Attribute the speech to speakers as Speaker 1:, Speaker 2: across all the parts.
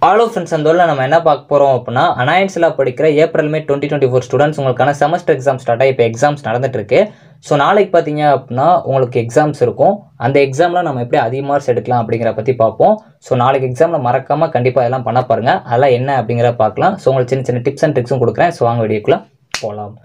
Speaker 1: Hello friends, அந்த நம்ம என்ன பார்க்க போகிறோம் அப்படின்னா, அனாயன்ஸில் படிக்கிற ஏப்ரல் மே 2024 ஸ்டூடெண்ட்ஸ் உங்களுக்கான செமஸ்டர் எக்ஸாம் ஸ்டார்ட் ஆகி இப்போ எக்ஸாம்ஸ் நடந்துட்டு இருக்கு. ஸோ நாளைக்கு பார்த்தீங்க அப்படின்னா உங்களுக்கு எக்ஸாம்ஸ் இருக்கும். அந்த எக்ஸாமில் நம்ம எப்படி அதிக மார்க்ஸ் எடுக்கலாம் அப்படிங்கிற பற்றி பார்ப்போம். ஸோ நாளைக்கு எக்ஸாமில் மறக்காமல் கண்டிப்பாக எல்லாம் பண்ண பாருங்க. அதெல்லாம் என்ன அப்படிங்கிற பார்க்கலாம். ஸோ உங்களுக்கு சின்ன சின்ன டிப்ஸ் அண்ட் ட்ரிக்ஸும் கொடுக்குறேன். ஸோ வாங்க வீடியோக்குள்ள போகலாம்.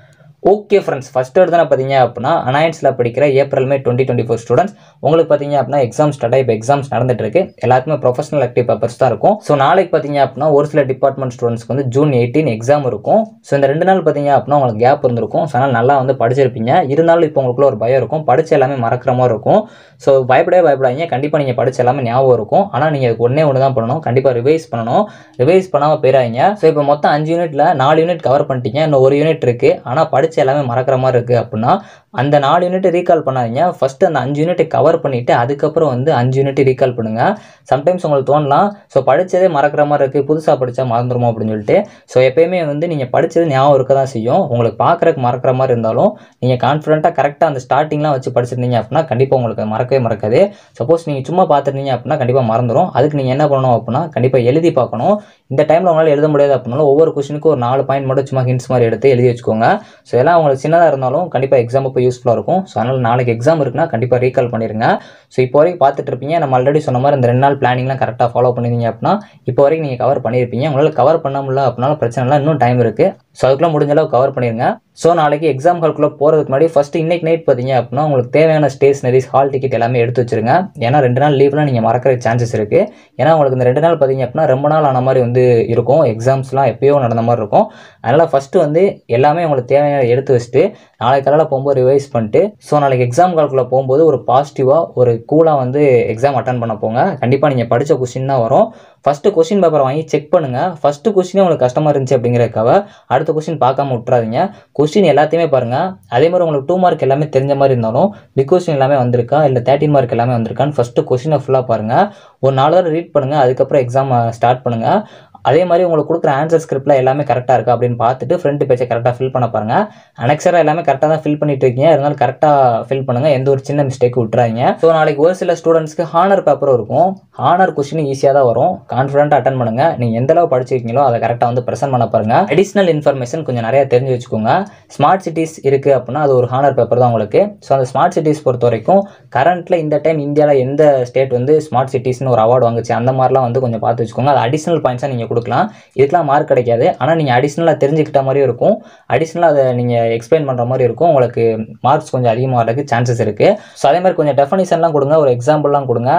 Speaker 1: ஓகே ஃப்ரெண்ட்ஸ், ஃபஸ்ட் எடுத்து பார்த்தீங்க அப்படின்னா அனாயன்ஸில் படிக்கிற ஏப்ரல் மே 2024 ஸ்டூடெண்ட்ஸ் உங்களுக்கு பார்த்தீங்க அப்படின்னா எக்ஸாம் ஸ்டார்ட் ஆகி இப்போ எக்ஸாம்ஸ் நடந்துட்டு இருக்கு. எல்லாருக்குமே ப்ரொஃபஷனல் ஆக்டிவ் பேப்பர்ஸ் தான் இருக்கும். ஸோ நாளைக்கு பார்த்தீங்க அப்படின்னா ஒரு சில டிபார்ட்மெண்ட் ஸ்டூடெண்ட்ஸ்க்கு வந்து ஜூன் 18 எக்ஸாம் இருக்கும். ஸோ இந்த 2 நாள் பார்த்தீங்க அப்படின்னா உங்களுக்கு கேப் இருந்திருக்கும். ஸோ அதனால் நல்லா வந்து படிச்சிருப்பீங்க. இருந்தாலும் இப்போ உங்களுக்குள்ள ஒரு பயம் இருக்கும், படிச்சு எல்லாமே மறக்கிற மாதிரி இருக்கும். ஸோ பயப்படாதீங்க, கண்டிப்பாக நீங்கள் படிச்ச எல்லாமே ஞாபகம் இருக்கும். ஆனால் நீங்கள் அதுக்கு ஒன்று தான் பண்ணணும், கண்டிப்பாக ரிவைஸ் பண்ணணும். ரிவைஸ் பண்ணாமல் போயிடாதீங்க. ஸோ இப்போ மொத்தம் 5 யூனிட்ல 4 யூனிட் கவர் பண்ணிட்டீங்க, இன்னும் 1 யூனிட் இருக்கு. ஆனால் படிச்ச எல்லாமே மறக்கிற மாதிரி இருக்குது அப்படின்னா அந்த 4 யூனிட் ரீகால் பண்ணாதீங்க. ஃபஸ்ட்டு அந்த 5 யூனிட்டை கவர் பண்ணிவிட்டு அதுக்கப்புறம் வந்து 5 யூனிட் ரீகால் பண்ணுங்கள். சம்டைம்ஸ் உங்களுக்கு தோணலாம், ஸோ படித்ததே மறக்கிற மாதிரி இருக்குது, புதுசாக படித்தா மறந்துடுமோ அப்படின்னு சொல்லிட்டு. ஸோ எப்பயுமே வந்து நீங்கள் படித்தது ஞாபகம் இருக்க தான் செய்யும். உங்களுக்கு பார்க்குறக்கு மறக்கிற மாதிரி இருந்தாலும் நீங்கள் கான்ஃபிடென்ட்டாக கரெக்டாக அந்த ஸ்டார்டிங்லாம் வச்சு படிச்சிருந்தீங்க அப்படின்னா கண்டிப்பாக உங்களுக்கு மறக்கவே மறக்காது. சப்போஸ் நீங்கள் சும்மா பார்த்துருந்தீங்க அப்படின்னா கண்டிப்பாக மறந்துடும். அதுக்கு நீங்கள் என்ன பண்ணணும் அப்படின்னா கண்டிப்பாக எழுதி பார்க்கணும். இந்த டைமில் உங்களால் எழுத முடியாது அப்படின்னாலும் ஒவ்வொரு கொஸ்டினுக்கும் ஒரு 4 பாயிண்ட் மட்டும் சும்மா ஹிண்ட்ஸ் மாதிரி எடுத்து எழுதி வச்சுக்கோங்க. ஸோ எல்லாம் உங்களுக்கு சின்னதாக இருந்தாலும் கண்டிப்பாக எக்ஸாம் இப்போ யூஸ்ஃபுல்லாக இருக்கும். ஸோ அதனால் நாளைக்கு எக்ஸாம் இருக்குன்னா கண்டிப்பாக ரீகால் பண்ணிடுங்க. ஸோ இப்போ வரைக்கும் பார்த்துட்டு இருப்பீங்க, நம்ம ஆல்ரெடி சொன்ன மாதிரி இந்த 2 நாள் பிளானிங்லாம் கரெக்டாக ஃபாலோ பண்ணிருந்தீங்க அப்படின்னா இப்போ வரைக்கும் நீங்கள் கவர் பண்ணியிருப்பீங்க. உங்களால் கவர் பண்ண முடியல அப்படின்னாலும் பிரச்சனை இல்லை, இன்னும் டைம் இருக்குது. ஸோ அதுக்குள்ளே முடிஞ்ச அளவு கவர் பண்ணிடுங்க. ஸோ நாளைக்கு எக்ஸாம் ஹால்குள்ளே போகிறதுக்கு முன்னாடி ஃபஸ்ட்டு இன்னைக்கு நைட் பார்த்தீங்க அப்படின்னா உங்களுக்கு தேவையான ஸ்டேஷனரிஸ், ஹால் டிக்கெட் எல்லாமே எடுத்து வச்சிருங்க. ஏன்னா 2 நாள் லீவ்லாம் நீங்கள் மறக்கிற சான்சஸ் இருக்குது. ஏன்னா உங்களுக்கு இந்த 2 நாள் பார்த்தீங்க அப்படின்னா ரொம்ப நாள் ஆன மாதிரி வந்து இருக்கும். எக்ஸாம்ஸ்லாம் எப்பயோ நடந்த மாதிரி இருக்கும். அதனால் ஃபஸ்ட்டு வந்து எல்லாமே உங்களுக்கு தேவையான எடுத்து வச்சுட்டு நாளைக்கு காலையில் போகும்போது ரிவைஸ் பண்ணிட்டு ஸோ நாளைக்கு எக்ஸாம் ஹால்குள்ளே போகும்போது ஒரு பாசிட்டிவாக ஒரு கூலாக வந்து எக்ஸாம் அட்டன் பண்ண போங்க. கண்டிப்பாக நீங்கள் படித்த கொஸ்டின் தான் வரும். ஃபஸ்ட்டு கொஸ்டின் பேப்பரை வாங்கி செக் பண்ணுங்கள். ஃபஸ்ட்டு கொஸ்டினே உங்களுக்கு கஷ்டமாக இருந்துச்சு அப்படிங்கிறக்காக அடுத்த கொஸ்டின் பார்க்காம விட்றாதீங்க. கொஸ்டின் எல்லாத்தையுமே பாருங்கள். அதே மாதிரி உங்களுக்கு 2 மார்க் எல்லாமே தெரிஞ்ச மாதிரி இருந்தாலும் பிக் கொஸ்டின் எல்லாமே வந்திருக்கா இல்லை 13 மார்க் எல்லாமே வந்திருக்கான்னு ஃபஸ்ட்டு கொஸ்டினை ஃபுல்லாக பாருங்கள். ஒரு 4 தடவை ரீட் பண்ணுங்கள். அதுக்கப்புறம் எக்ஸாம் ஸ்டார்ட் பண்ணுங்கள். அதே மாதிரி உங்களுக்கு கொடுக்குற ஆன்சர் ஸ்கிரிப்டில் எல்லாமே கரெக்டாக இருக்கா அப்படின்னு பார்த்துட்டு ஃப்ரண்ட் பேஜை கரெக்டாக ஃபில் பண்ண பாருங்கள். அனெக்ஸராக எல்லாமே கரெக்டாக தான் ஃபில் பண்ணிட்டு இருக்கீங்க, இருந்தாலும் கரெக்டாக ஃபில் பண்ணுங்கள். எந்த ஒரு சின்ன மிஸ்டேக் விட்டுறாங்க. ஸோ நாளைக்கு ஒரு சில ஸ்டூடெண்ட்ஸ்க்கு ஹானர் பேப்பரும் இருக்கும். ஹானர் கொஸ்டின் ஈஸியாக தான் வரும். கான்ஃபிடென்ட்டாக அட்டன் பண்ணுங்கள். நீங்கள் எந்த அளவு படிச்சிருக்கீங்களோ அதை கரெக்டாக வந்து ப்ரெசென்ட் பண்ண பாருங்கள். அடிஷ்னல் இன்ஃபர்மேஷன் கொஞ்சம் நிறையா தெரிஞ்சு வச்சுக்கோங்க. ஸ்மார்ட் சிட்டிஸ் இருக்குது அப்படின்னா அது ஒரு ஹானர் பேப்பர் தான் உங்களுக்கு. ஸோ அந்த ஸ்மார்ட் சிட்டிஸ் பொறுத்த வரைக்கும் கரண்ட்டில் இந்த டைம் இந்தியாவில் எந்த ஸ்டேட் வந்து ஸ்மார்ட் சிட்டிஸ்னு ஒரு அவார்டு வாங்குச்சு அந்த மாதிரிலாம் வந்து கொஞ்சம் பார்த்து வச்சுக்கோங்க. அது அடிஷ்னல் பாயிண்ட்ஸாக நீங்கள் கொடுக்கலாம். இதுக்கெல்லாம் மார்க் கிடைக்காது, ஆனால் நீங்கள் அடிஷ்னலாக தெரிஞ்சுக்கிட்ட மாதிரியும் இருக்கும், அடிஷ்னலாக அதை நீங்கள் எக்ஸ்பிளைன் பண்ணுற மாதிரி இருக்கும். உங்களுக்கு மார்க்ஸ் கொஞ்சம் அதிகமாக வரதுக்கு சான்சஸ் இருக்குது. ஸோ அதே மாதிரி கொஞ்சம் டெஃபனிஷன்லாம் கொடுங்க, ஒரு எக்ஸாம்பிள்லாம் கொடுங்க.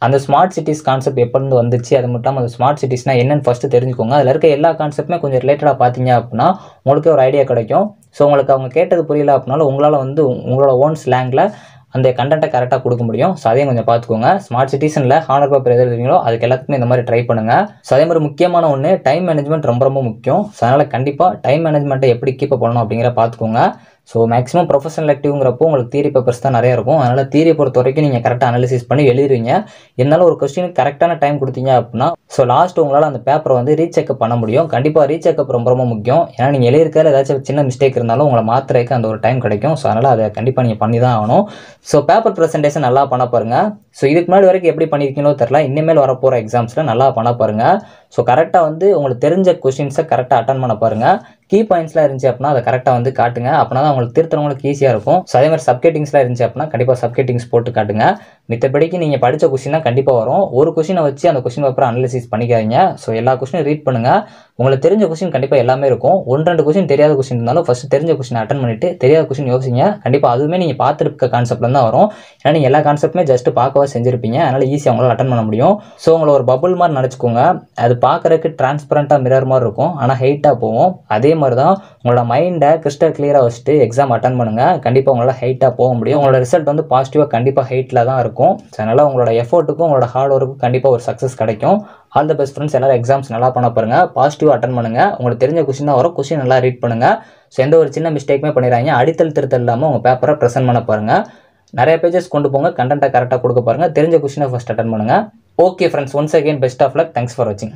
Speaker 1: அந்த ஸ்மார்ட் சிட்டிஸ் கான்செப்ட் எப்போருந்து வந்துச்சு, அது மட்டும் இல்லாமல் அந்த ஸ்மார்ட் சிட்டிஸ்னால் என்னென்னு ஃபஸ்ட்டு தெரிஞ்சுக்கோங்க. அதில் இருக்க எல்லா கான்செப்ட்டுமே கொஞ்சம் ரிலேட்டடாக பார்த்தீங்க அப்படின்னா உங்களுக்கு ஒரு ஐடியா கிடைக்கும். ஸோ உங்களுக்கு அவங்க கேட்டது புரியல அப்படின்னாலும் உங்களால் வந்து உங்களோட ஓன் ஸ்லாங்கில் அந்த கண்டென்ட்டை கரெக்டாக கொடுக்க முடியும். ஸோ அதையும் கொஞ்சம் பார்த்துக்கோங்க. ஸ்மார்ட் சிட்டிசனில் ஹானர் பேப்பர் எது எழுதுறீங்களோ அதுக்கு எல்லாத்துக்குமே இந்த மாதிரி ட்ரை பண்ணுங்கள். ஸோ அதே மாதிரி முக்கியமான ஒன்று டைம் மேனேஜ்மெண்ட் ரொம்ப ரொம்ப முக்கியம். ஸோ அதனால் கண்டிப்பாக டைம் மேனேஜ்மெண்ட்டை எப்படி கீப் பண்ணணும் அப்படிங்கிற பார்த்துக்கோங்க. ஸோ மேக்ஸிமம் ப்ரொஃபஷனல் ஆக்டிவ்ங்கிறப்போ உங்களுக்கு தியரி பேப்பர்ஸ் தான் நிறையா இருக்கும். அதனால் தியரியை பொறுத்த வரைக்கும் நீங்கள் கரெக்டாக அனாலிசிஸ் பண்ணி எழுதுவீங்க. இருந்தாலும் ஒரு கொஸ்டினுக்கு கரெக்டான டைம் கொடுத்தீங்க அப்படின்னா ஸோ லாஸ்ட் உங்களால் அந்த பேப்பரை வந்து ரீசெக்அப் பண்ண முடியும். கண்டிப்பாக ரீசெக்அப் ரொம்ப ரொம்ப முக்கியம். ஏன்னா நீங்கள் எழுதியிருக்கால ஏதாச்சும் சின்ன மிஸ்டேக் இருந்தாலும் உங்களை மாற்றுறதுக்கு அந்த ஒரு டைம் கிடைக்கும். ஸோ அதனால் அதை கண்டிப்பாக நீங்கள் பண்ணி தான் ஆகணும். ஸோ பேப்பர் ப்ரெசன்டேஷன் நல்லா பண்ண பாருங்கள். ஸோ இதுக்கு முன்னாடி வரைக்கும் எப்படி பண்ணியிருக்கீங்களோ தெரியல, இனிமேல் வரப்போகிற எக்ஸாம்ஸில் நல்லா பண்ண பாருங்கள். ஸோ கரெக்டாக வந்து உங்களுக்கு தெரிஞ்ச கொஸ்டின்ஸை கரெக்டாக அட்டன் பண்ண பாருங்கள். கீ பாயிண்ட்ஸ்லாம் இருந்துச்சு அப்படின்னா அதை கரெக்டாக வந்து காட்டுங்க. அப்படின்னா தான் உங்களுக்கு திருத்தவங்களுக்கு ஈஸியாக இருக்கும். ஸோ அதே மாதிரி சப்கேட்டிங்ஸ்லாம் இருந்துச்சு அப்படின்னா கண்டிப்பாக சப்கேட்டிங்ஸ் போட்டு காட்டுங்க. மித்தபடிக்கு நீங்கள் படித்த கொஸ்டின் தான் கண்டிப்பாக வரும். ஒரு கொஸ்டினை வச்சு அந்த கொஸ்டின் பேப்பரை அனலைசிஸ் பண்ணிக்காதீங்க. ஸோ எல்லா கொஸ்டினும் ரீட் பண்ணுங்கள். உங்களுக்கு தெரிஞ்ச கொஸ்டின் கண்டிப்பாக எல்லாமே இருக்கும். 1-2 கொஸ்டின் தெரியாத கொஸ்டின் இருந்தாலும் ஃபஸ்ட்டு தெரிஞ்ச கொஸ்டின் அட்டன் பண்ணிவிட்டு தெரியாத கொஸ்டின் யோசிங்க. கண்டிப்பாக அதுவுமே நீங்கள் பார்த்துருக்க கான்செப்ட்ல தான் வரும். ஏன்னா நீங்கள் எல்லா கான்செப்ட்டுமே ஜஸ்ட் பார்க்கவா செஞ்சிருப்பீங்க. அதனால் ஈஸியாக உங்களால் அட்டன் பண்ண முடியும். ஸோ உங்களை ஒரு பபுள் மாதிரி நினச்சிக்கோங்க. அது பார்க்குறதுக்கு டிரான்ஸ்பரண்ட்டாக மிரர் மாதிரி இருக்கும், ஆனால் ஹைட்டாக போகும். அதே மாதிரி தான் உங்களோட மைண்டை கிறிஸ்டல் கிளியராக வச்சுட்டு எக்ஸாம் அட்டன் பண்ணுங்கள். கண்டிப்பாக உங்களால் ஹைட்டாக போக முடியும். உங்களோட ரிசல்ட் வந்து பாசிட்டிவாக கண்டிப்பாக ஹைட்டில் தான் இருக்கும். ஸோ அதனால் உங்களோட எஃபோர்ட்டுக்கும் உங்களோட ஹார்ட் ஒர்க்குக்கும் கண்டிப்பாக ஒரு சக்ஸஸ் கிடைக்கும். All the best friends. எல்லாரும் எக்ஸாம்ஸ் நல்லா பண்ண பாருங்கள், பாசிட்டிவாக அட்டன் பண்ணுங்கள். உங்களுக்கு தெரிஞ்ச கொஸ்டின் தான் வரும், கொஸ்டின் நல்லா ரீட் பண்ணுங்கள். ஸோ எந்த ஒரு சின்ன மிஸ்டேக்குமே பண்ணிடுறாங்க. அடித்தல் திருத்தல் இல்லாமல் உங்கள் பேப்பரை ப்ரெசென்ட் பண்ண பாருங்கள். நிறைய பேஜஸ் கொண்டு போங்க, கண்டென்ட்டை கரெக்டாக கொடுக்க பாருங்கள். தெரிஞ்ச கொஸ்டினை ஃபஸ்ட் அட்டன் பண்ணுங்கள். Okay friends, once again best of luck. Thanks for வாட்சிங்.